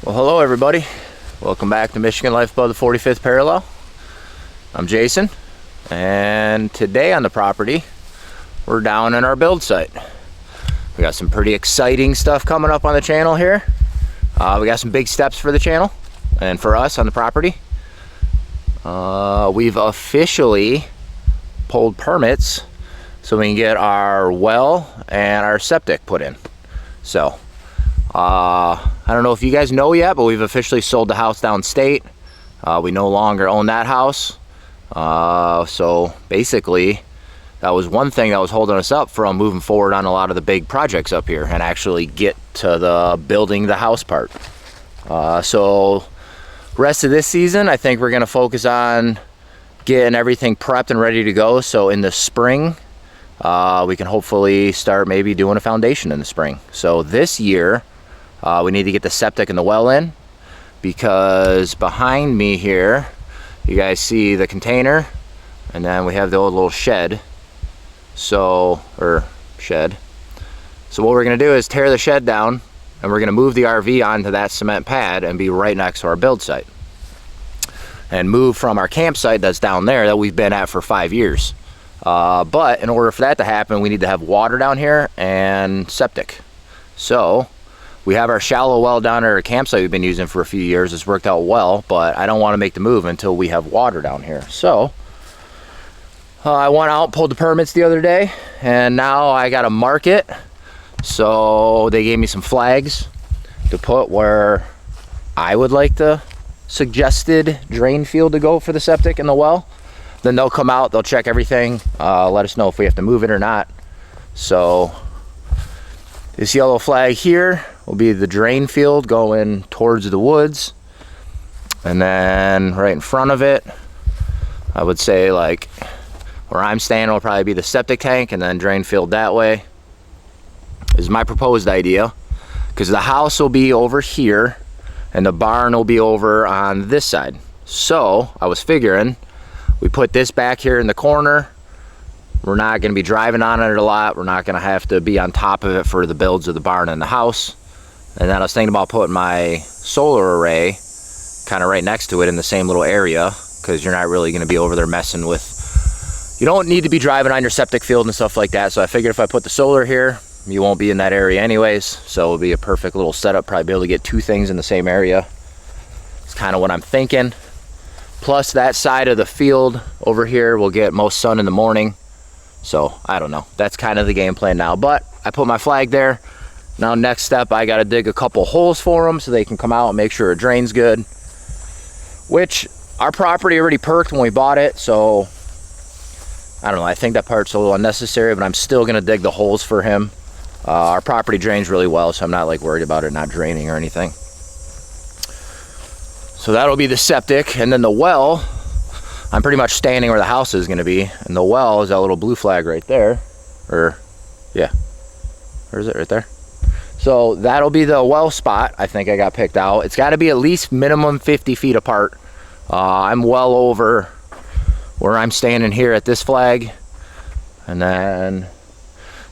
Well, hello everybody. Welcome back to Michigan Life Above the 45th Parallel. I'm Jason, and today on the property, we're down in our build site. We got some pretty exciting stuff coming up on the channel here. We got some big steps for the channel and for us on the property. We've officially pulled permits so we can get our well and our septic put in. So, I don't know if you guys know yet, but we've officially sold the house downstate. We no longer own that house. So basically, that was one thing that was holding us up from moving forward on a lot of the big projects up here and actually get to the building the house part. So rest of this season, I think we're going to focus on getting everything prepped and ready to go. So in the spring, we can hopefully start maybe doing a foundation in the spring. So this year, we need to get the septic and the well in, because behind me here, you guys see the container, and then we have the old little shed. So what we're gonna do is tear the shed down, and we're gonna move the RV onto that cement pad and be right next to our build site. And move from our campsite that's down there that we've been at for 5 years. But in order for that to happen, we need to have water down here and septic. So we have our shallow well down at our campsite we've been using for a few years. It's worked out well, but I don't want to make the move until we have water down here. So I went out, pulled the permits the other day, and now I got to mark it. So they gave me some flags to put where I would like the suggested drain field to go for the septic and the well. Then they'll come out, they'll check everything, let us know if we have to move it or not. So this yellow flag here will be the drain field going towards the woods. And then right in front of it, I would say like where I'm standing will probably be the septic tank, and then drain field that way is my proposed idea. Because the house will be over here and the barn will be over on this side. So I was figuring we put this back here in the corner. We're not going to be driving on it a lot. We're not going to have to be on top of it for the builds of the barn and the house. And then I was thinking about putting my solar array kind of right next to it in the same little area, because you're not really going to be over there messing with, you don't need to be driving on your septic field and stuff like that. So I figured if I put the solar here, you won't be in that area anyways. So it'll be a perfect little setup, probably be able to get two things in the same area. It's kind of what I'm thinking. Plus that side of the field over here will get most sun in the morning. So I don't know, that's kind of the game plan now. But I put my flag there. Now next step, I got to dig a couple holes for them so they can come out and make sure it drains good. Which our property already perked when we bought it, so I don't know, I think that part's a little unnecessary, but I'm still going to dig the holes for him. Our property drains really well, so I'm not like worried about it not draining or anything. So that'll be the septic, and then the well, I'm pretty much standing where the house is going to be, and the well is that little blue flag right there, or yeah, where is it? Right there. So that'll be the well spot. I think I got picked out. It's got to be at least minimum 50 feet apart. I'm well over where I'm standing here at this flag, and then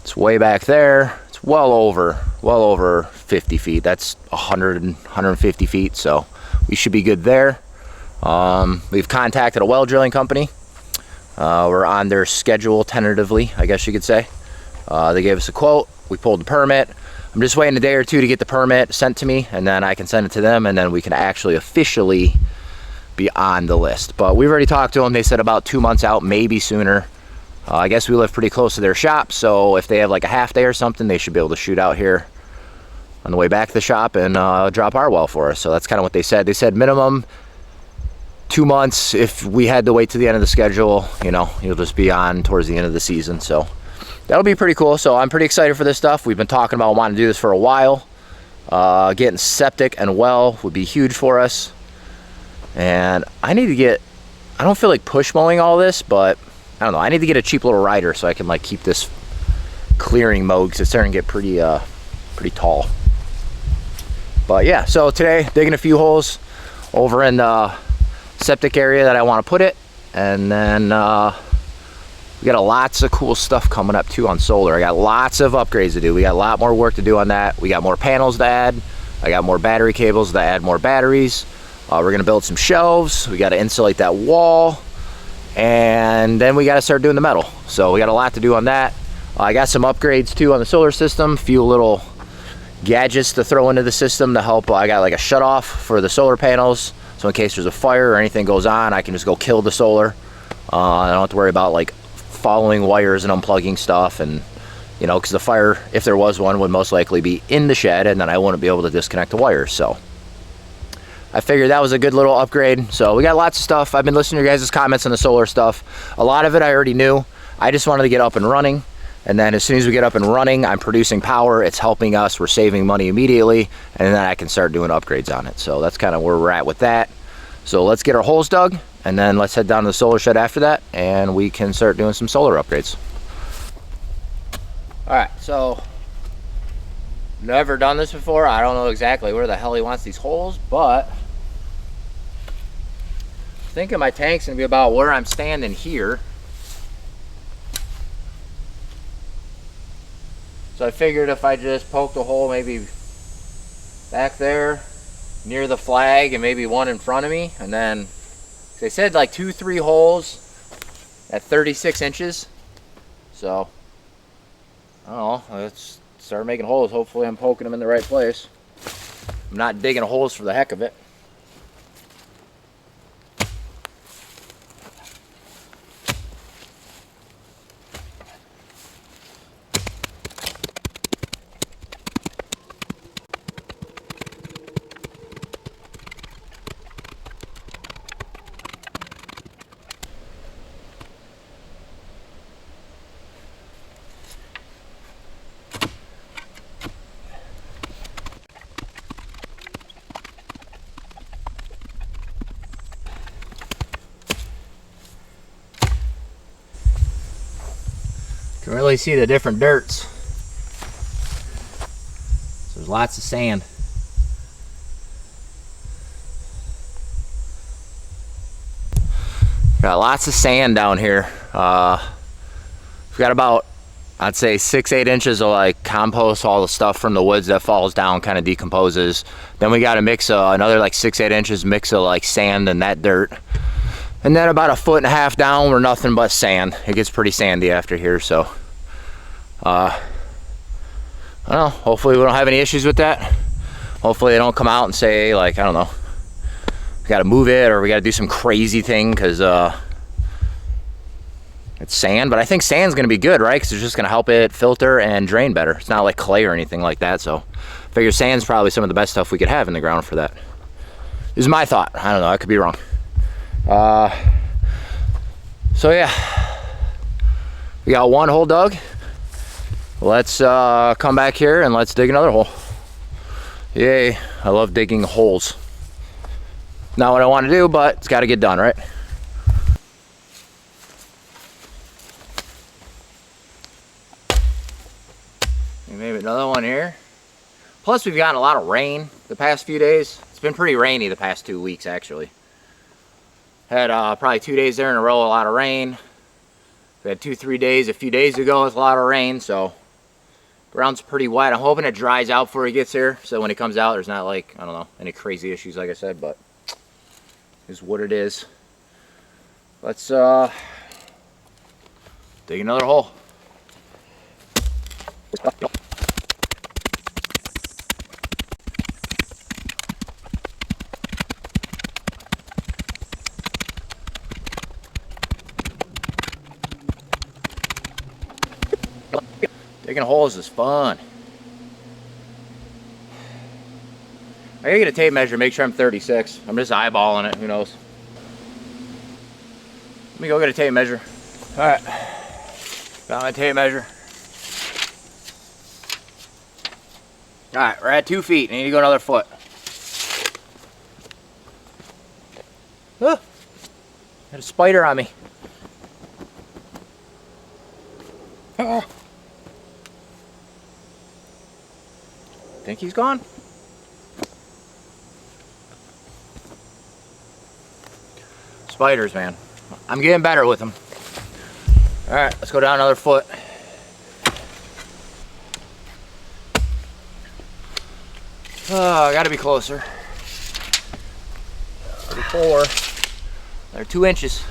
it's way back there. It's well over 50 feet. That's 150 feet, so we should be good there. We've contacted a well drilling company. We're on their schedule tentatively, I guess you could say. They gave us a quote. We pulled the permit. I'm just waiting a day or two to get the permit sent to me, and then I can send it to them, and then we can actually officially be on the list. But we've already talked to them. They said about 2 months out, maybe sooner. I guess we live pretty close to their shop, so if they have like a half day or something, they should be able to shoot out here on the way back to the shop and drop our well for us. So that's kind of what they said. They said minimum 2 months. If we had to wait to the end of the schedule, you know, you'll just be on towards the end of the season. So that'll be pretty cool. So I'm pretty excited for this stuff. We've been talking about wanting to do this for a while. Getting septic and well would be huge for us. And I don't feel like push mowing all this, but I don't know. I need to get a cheap little rider so I can like keep this clearing mode, because it's starting to get pretty tall. But yeah, so today digging a few holes over in the septic area that I want to put it, and then we got lots of cool stuff coming up too on solar. I got lots of upgrades to do. We got a lot more work to do on that. We got more panels to add. I got more battery cables to add more batteries. We're gonna build some shelves. We gotta insulate that wall. And then we gotta start doing the metal. So we got a lot to do on that. I got some upgrades too on the solar system, a few little gadgets to throw into the system to help. I got like a shut off for the solar panels. So in case there's a fire or anything goes on, I can just go kill the solar. I don't have to worry about like following wires and unplugging stuff, and you know, because the fire, if there was one, would most likely be in the shed, and then I wouldn't be able to disconnect the wires. So I figured that was a good little upgrade. So we got lots of stuff. I've been listening to your guys' comments on the solar stuff. A lot of it I already knew. I just wanted to get up and running. And then as soon as we get up and running, I'm producing power. It's helping us. We're saving money immediately. And then I can start doing upgrades on it. So that's kind of where we're at with that. So let's get our holes dug, and then let's head down to the solar shed after that, and we can start doing some solar upgrades. All right, so never done this before. I don't know exactly where the hell he wants these holes, but I'm thinking my tank's gonna be about where I'm standing here. So I figured if I just poked a hole maybe back there near the flag and maybe one in front of me, and then they said like 2-3 holes at 36 inches. So I don't know, let's start making holes. Hopefully I'm poking them in the right place. I'm not digging holes for the heck of it. Can really see the different dirts. So there's lots of sand. Got lots of sand down here. We've got about, I'd say 6-8 inches of like compost, all the stuff from the woods that falls down, kind of decomposes. Then we got a mix of another like 6-8 inches mix of like sand and that dirt. And then about 1.5 feet down, we're nothing but sand. It gets pretty sandy after here, so I don't know, hopefully we don't have any issues with that. Hopefully they don't come out and say like, I don't know, we gotta move it or we gotta do some crazy thing because it's sand. But I think sand's gonna be good, right? Because it's just gonna help it filter and drain better. It's not like clay or anything like that, so I figure sand's probably some of the best stuff we could have in the ground for that. This is my thought. I don't know, I could be wrong. So yeah, we got one hole dug. Let's come back here and let's dig another hole. Yay, I love digging holes. Not what I want to do, but it's got to get done, right? And maybe another one here. Plus we've gotten a lot of rain the past few days. It's been pretty rainy the past 2 weeks actually. Had probably 2 days there in a row, a lot of rain. We had 2-3 days a few days ago with a lot of rain, so ground's pretty wet. I'm hoping it dries out before he gets here, so when he comes out, there's not like, I don't know, any crazy issues like I said, but is what it is. Let's dig another hole. Digging holes is fun. I gotta get a tape measure, make sure I'm 36. I'm just eyeballing it, who knows. Let me go get a tape measure. Alright, got my tape measure. Alright, we're at 2 feet. I need to go another foot. Ah, got a spider on me. Oh. Think he's gone? Spiders, man. I'm getting better with them. Alright, let's go down another foot. Oh, I gotta be closer. 34. They're 2 inches.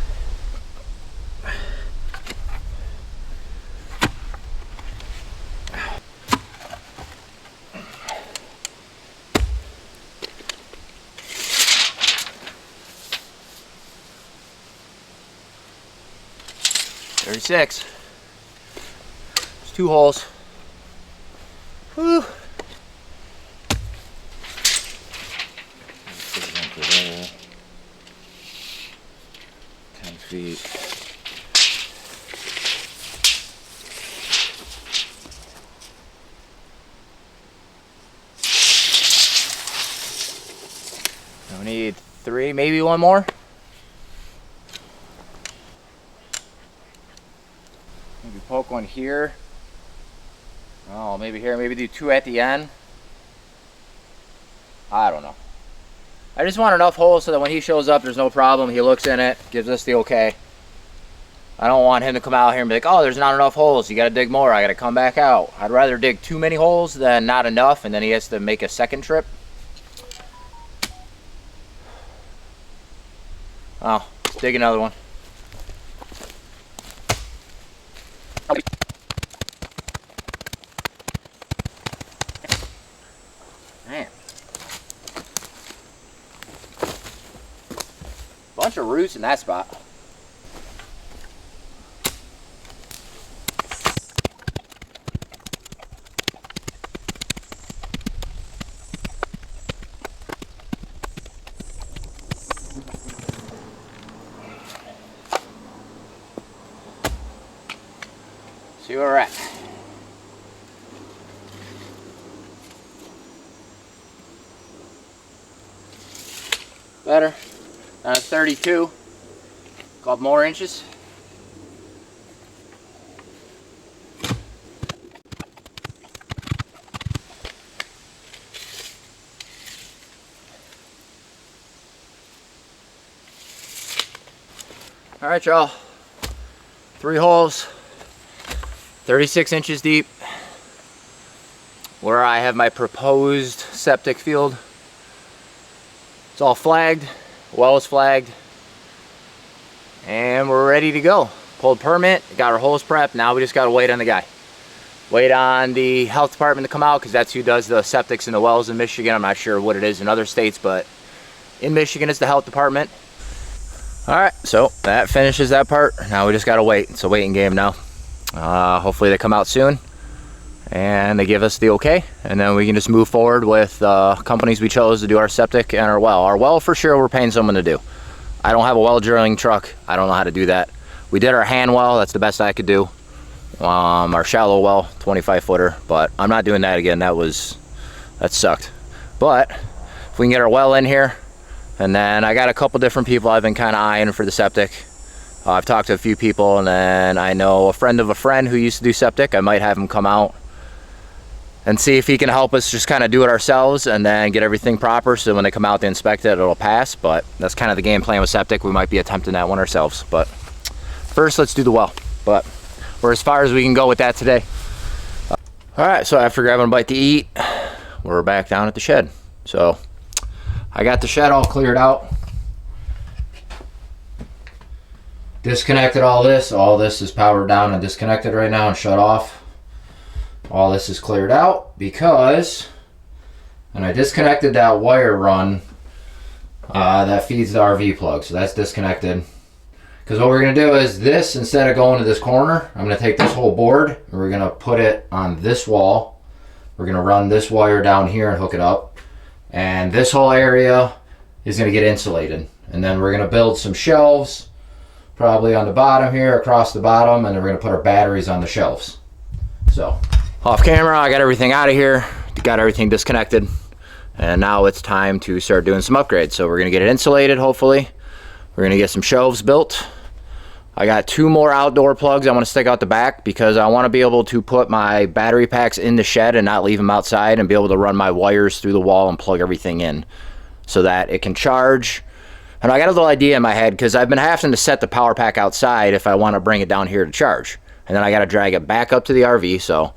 There's 2 holes. Whew. 10 feet. We need 3, maybe 1 more. Maybe poke 1 here. Oh, maybe here, maybe do 2 at the end. I don't know. I just want enough holes so that when he shows up, there's no problem. He looks in it, gives us the okay. I don't want him to come out here and be like, oh, there's not enough holes. You got to dig more. I got to come back out. I'd rather dig too many holes than not enough, and then he has to make a second trip. Oh, let's dig another one. Man. Bunch of roots in that spot. See where we're at. Better. 32. Couple more inches. All right, y'all. 3 holes. 36 inches deep, where I have my proposed septic field. It's all flagged, well is flagged, and we're ready to go. Pulled permit, got our holes prepped, now we just gotta wait on the guy. Wait on the health department to come out, because that's who does the septics and the wells in Michigan. I'm not sure what it is in other states, but in Michigan it's the health department. All right, so that finishes that part. Now we just gotta wait. It's a waiting game now. Hopefully they come out soon and they give us the okay, and then we can just move forward with companies we chose to do our septic and our well. Our well, for sure, we're paying someone to do. I don't have a well drilling truck. I don't know how to do that. We did our hand well. That's the best I could do. Our shallow well, 25 footer, but I'm not doing that again. That sucked. But if we can get our well in here, and then I got a couple different people I've been kind of eyeing for the septic. I've talked to a few people, and then I know a friend of a friend who used to do septic. I might have him come out and see if he can help us just kind of do it ourselves and then get everything proper, so when they come out to inspect it, it'll pass. But that's kind of the game plan with septic. We might be attempting that one ourselves, but first let's do the well. But we're as far as we can go with that today. All right, so after grabbing a bite to eat, we're back down at the shed. So I got the shed all cleared out. Disconnected all this. All this is powered down and disconnected right now and shut off. All this is cleared out because, and I disconnected that wire run that feeds the RV plug. So that's disconnected. Because what we're going to do is this, instead of going to this corner, I'm going to take this whole board and we're going to put it on this wall. We're going to run this wire down here and hook it up. And this whole area is going to get insulated. And then we're going to build some shelves, probably on the bottom here, across the bottom, and then we're going to put our batteries on the shelves. So, off camera, I got everything out of here, got everything disconnected, and now it's time to start doing some upgrades. So we're going to get it insulated, hopefully. We're going to get some shelves built. I got 2 more outdoor plugs I want to stick out the back, because I want to be able to put my battery packs in the shed and not leave them outside, and be able to run my wires through the wall and plug everything in so that it can charge. And I got a little idea in my head, because I've been having to set the power pack outside if I want to bring it down here to charge. And then I got to drag it back up to the RV. So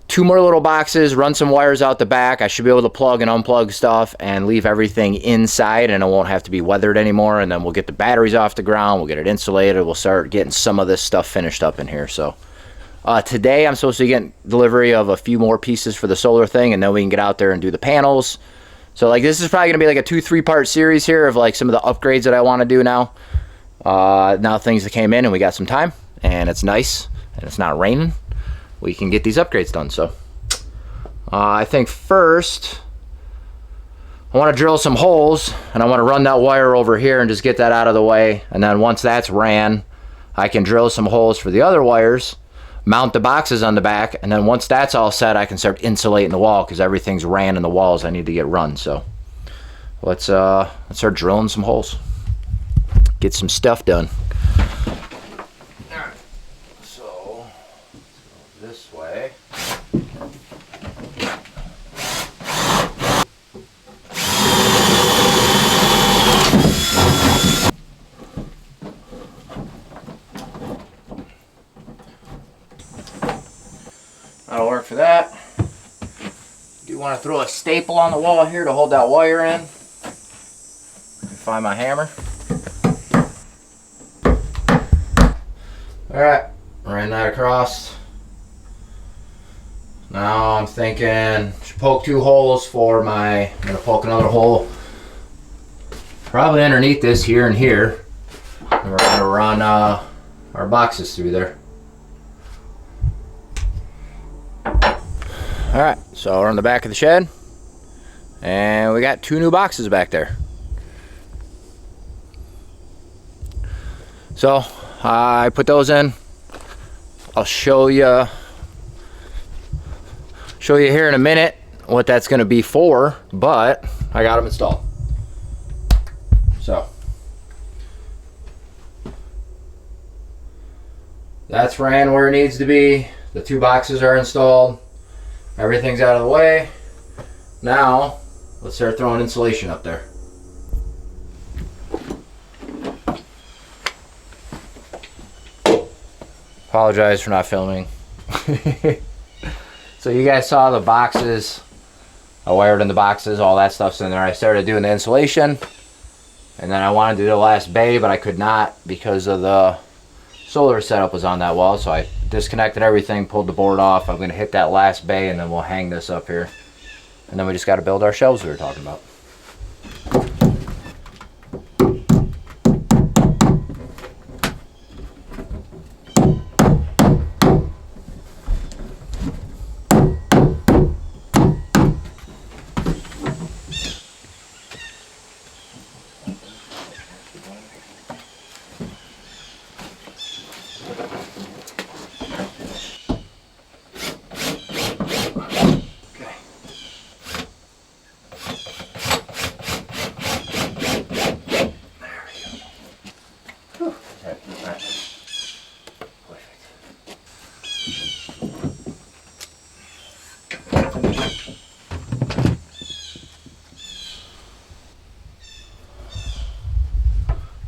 2 more little boxes, run some wires out the back. I should be able to plug and unplug stuff and leave everything inside, and it won't have to be weathered anymore. And then we'll get the batteries off the ground, we'll get it insulated, we'll start getting some of this stuff finished up in here. So today I'm supposed to be getting delivery of a few more pieces for the solar thing, and then we can get out there and do the panels. So like this is probably gonna be like a 2-3 part series here of like some of the upgrades that I want to do now. Now things that came in and we got some time and it's nice and it's not raining, we can get these upgrades done. So I think first I want to drill some holes, and I want to run that wire over here and just get that out of the way. And then once that's ran, I can drill some holes for the other wires, mount the boxes on the back, and then once that's all set, I can start insulating the wall because everything's ran in the walls I need to get run. So let's start drilling some holes, get some stuff done. So this way. That'll work for that. Do want to throw a staple on the wall here to hold that wire in. Find my hammer. Alright, ran that across. Now I'm thinking, should poke 2 holes for my, I'm going to poke another hole probably underneath this here and here. And we're going to run our boxes through there. Alright, so we're on the back of the shed, and we got 2 new boxes back there. So I put those in. I'll show you here in a minute what that's going to be for, but I got them installed. So that's ran where it needs to be. The 2 boxes are installed. Everything's out of the way. Now, let's start throwing insulation up there. Apologize for not filming. So you guys saw the boxes. I wired in the boxes, all that stuff's in there. I started doing the insulation, and then I wanted to do the last bay, but I could not because of the solar setup was on that wall, so I disconnected everything, pulled the board off. I'm going to hit that last bay, and then we'll hang this up here. And then we just got to build our shelves we were talking about.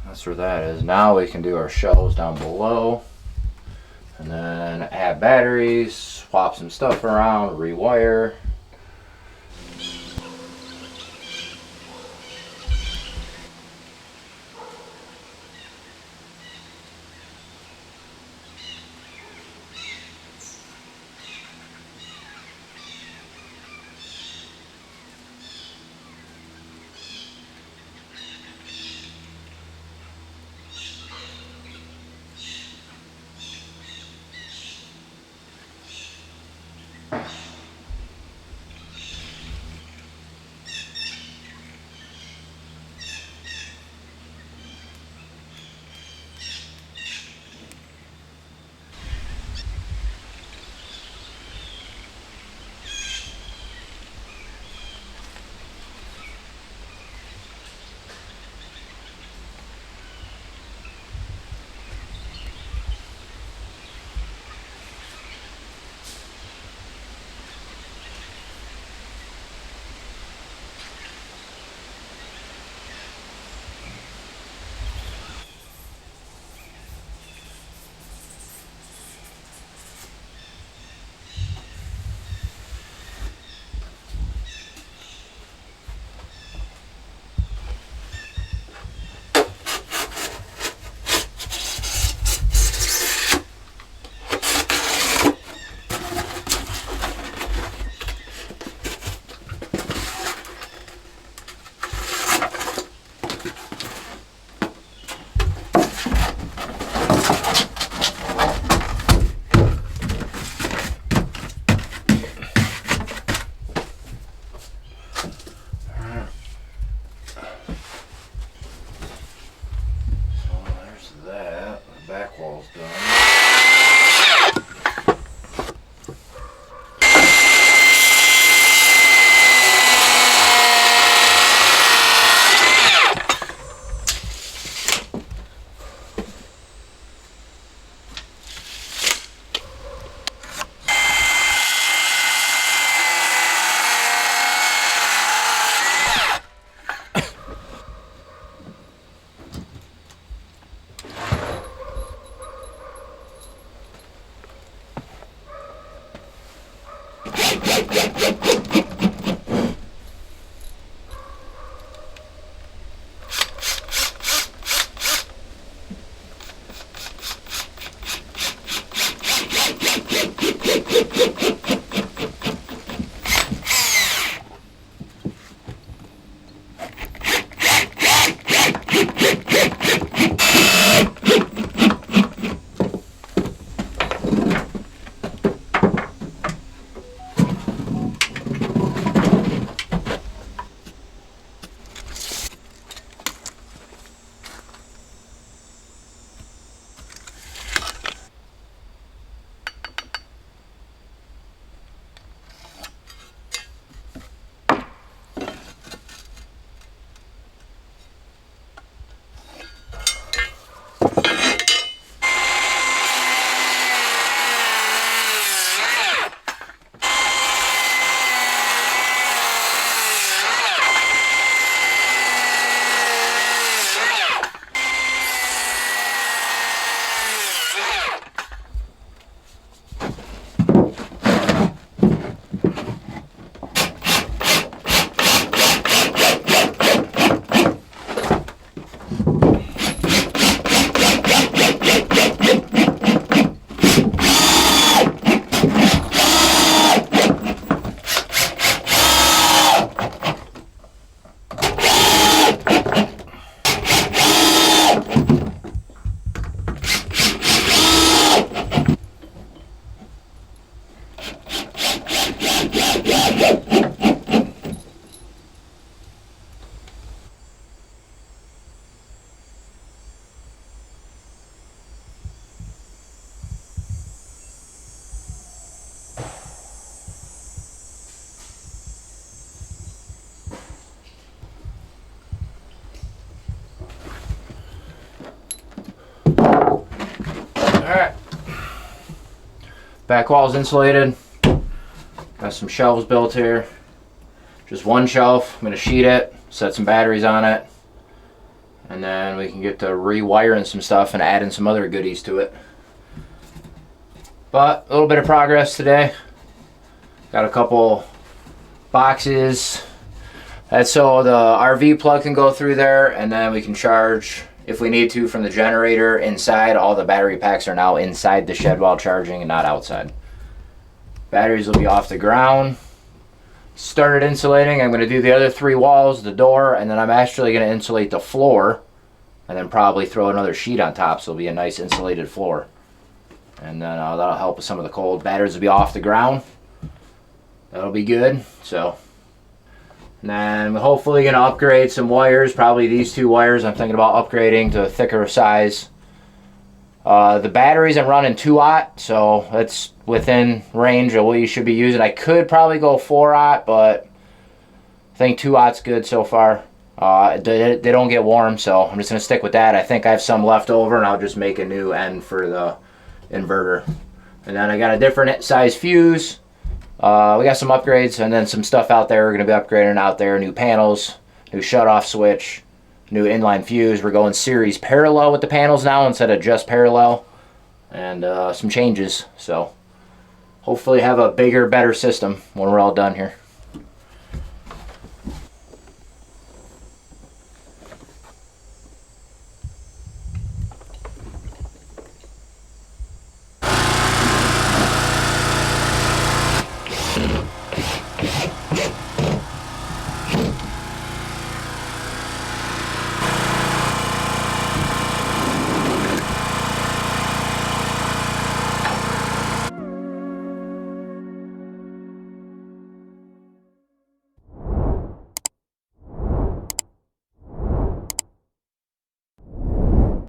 That's where that is. Now we can do our shelves down below, and then add batteries, swap some stuff around, rewire. Back wall's insulated. Got some shelves built here. Just one shelf. I'm going to sheet it, set some batteries on it, and then we can get to rewiring some stuff and adding some other goodies to it. But a little bit of progress today. Got a couple boxes. That's so the RV plug can go through there, and then we can charge if we need to from the generator inside. All the battery packs are now inside the shed while charging and not outside. Batteries will be off the ground. Started insulating. I'm going to do the other 3 walls, the door, and then I'm actually going to insulate the floor, and then probably throw another sheet on top so it'll be a nice insulated floor. And then that'll help with some of the cold. Batteries will be off the ground. That'll be good. So, and then we're hopefully going to upgrade some wires. Probably these 2 wires I'm thinking about upgrading to a thicker size. The batteries I'm running 2-aught, so that's within range of what you should be using. I could probably go 4-aught, but I think 2-aught's good so far. They don't get warm, so I'm just going to stick with that. I think I have some left over, and I'll just make a new end for the inverter. And then I got a different size fuse. We got some upgrades, and then some stuff out there we're going to be upgrading out there. New panels, new shut-off switch, new inline fuse. We're going series parallel with the panels now instead of just parallel. And some changes. So hopefully have a bigger, better system when we're all done here.